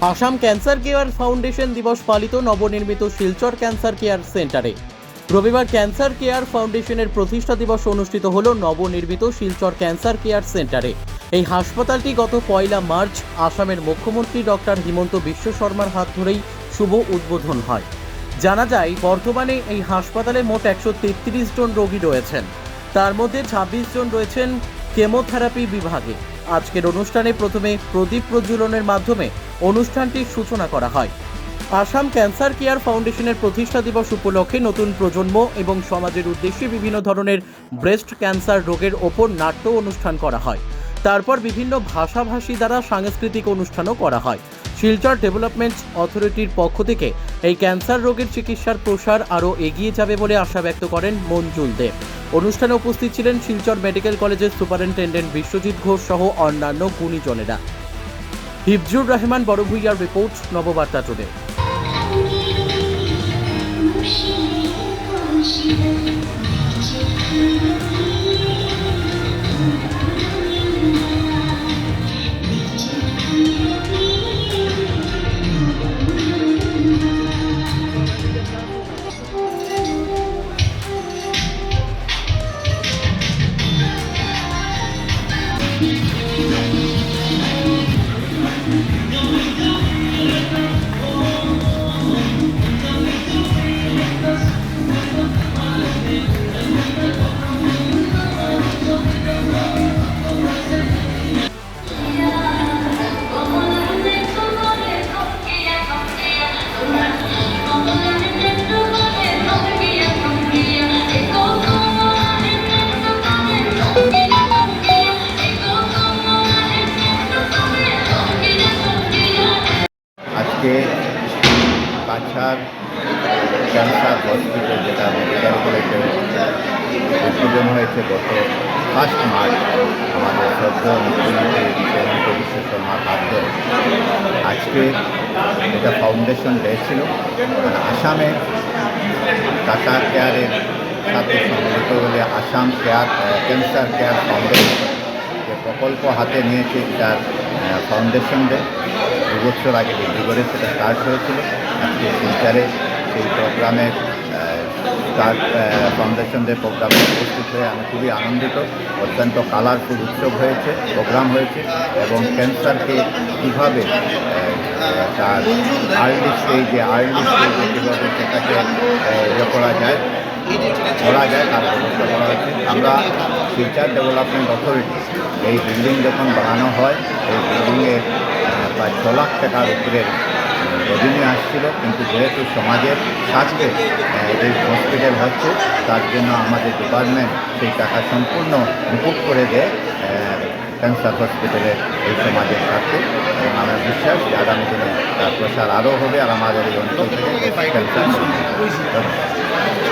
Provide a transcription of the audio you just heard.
Assam cancer care foundation দিবস পালিত নবনির্মিত শিলচর ক্যান্সার কেয়ার সেন্টারে। রবিবার ক্যান্সার কেয়ার ফাউন্ডেশনের প্রতিষ্ঠা দিবস অনুষ্ঠিত হল নবনির্মিত শিলচর ক্যান্সার কেয়ার সেন্টারে। এই হাসপাতালটি গত 1 মার্চ আসামের মুখ্যমন্ত্রী ডক্টর হিমন্ত বিশ্ব শর্মার হাত ধরেই শুভ উদ্বোধন হয়। জানা যায়, বর্তমানে এই হাসপাতালে মোট 133 জন রোগী রয়েছেন। তার মধ্যে 26 জন রয়েছেন কেমোথেরাপি বিভাগে। আজকের অনুষ্ঠানে প্রথমে প্রদীপ প্রজ্বলনের মাধ্যমে অনুষ্ঠানটির সূচনা করা হয়। আসাম ক্যান্সার কেয়ার ফাউন্ডেশনের প্রতিষ্ঠা দিবস উপলক্ষে নতুন প্রজন্ম এবং সমাজের উদ্দেশ্যে বিভিন্ন ধরনের ব্রেস্ট ক্যান্সার রোগের ওপর নাট্য অনুষ্ঠান করা হয়। তারপর বিভিন্ন ভাষাভাষী দ্বারা সাংস্কৃতিক অনুষ্ঠানও করা হয়। শিলচর ডেভেলপমেন্ট অথরিটির পক্ষ থেকে এই ক্যান্সার রোগের চিকিৎসার প্রসার আরও এগিয়ে যাবে বলে আশা ব্যক্ত করেন মঞ্জুল দেব। অনুষ্ঠানে উপস্থিত ছিলেন শিলচর মেডিকেল কলেজের সুপারিনটেন্ডেন্ট বিশ্বজিৎ ঘোষ সহ অন্যান্য গুণীজনেরা। হিফজুর রহমান বড়ভূইয়ার রিপোর্ট, নববার্তা টুডে। আজকে কাছাড় ক্যান্সার হসপিটাল, যেটা মেডিকেল কলেজে উদ্বোধন হয়েছে গত 1 মার্চ আমাদের শ্রদ্ধেয় মুখ্যমন্ত্রী হিমন্ত বিশ্ব শর্মার হাত ধরে। আজকে এটা ফাউন্ডেশন ডে ছিল। আসামে টাটা কেয়ারের সাথে সম্মিলিত বলে আসাম ক্যান্সার কেয়ার ফাউন্ডেশন যে প্রকল্প হাতে নিয়েছে, তার ফাউন্ডেশন ডে 2 বছর আগে ডিব্রুগড়ে সেটা স্টার্ট হয়েছিল। আজকে শিলচরে সেই প্রোগ্রামের ফাউন্ডেশন ডে প্রোগ্রামে উপস্থিত হয়ে আমি খুবই আনন্দিত। অত্যন্ত কালারফুল উৎসব হয়েছে, প্রোগ্রাম হয়েছে এবং ক্যান্সারকে কীভাবে তার আর্লি স্টেজে কীভাবে সেটাকে করা যায় তার ব্যবস্থা করা হয়েছে। আমরা শিলচর ডেভেলপমেন্ট অথরিটি এই বিল্ডিং যখন বানানো হয়, এই বিল্ডিংয়ে প্রায় 6 লাখ টাকার উপরে রেভিনিউ আসছিল, কিন্তু যেহেতু সমাজের স্বাস্থ্যে এই হসপিটাল হচ্ছে, তার জন্য আমাদের ডিপার্টমেন্ট সেই টাকা সম্পূর্ণ মুকুব করে দেয় ক্যান্সার হসপিটালে এই সমাজের স্বার্থে। এবং আমার বিশ্বাস যে আগামী দিনে তার প্রসার আরও হবে আর আমাদের এই অঞ্চল থেকে ক্যান্সার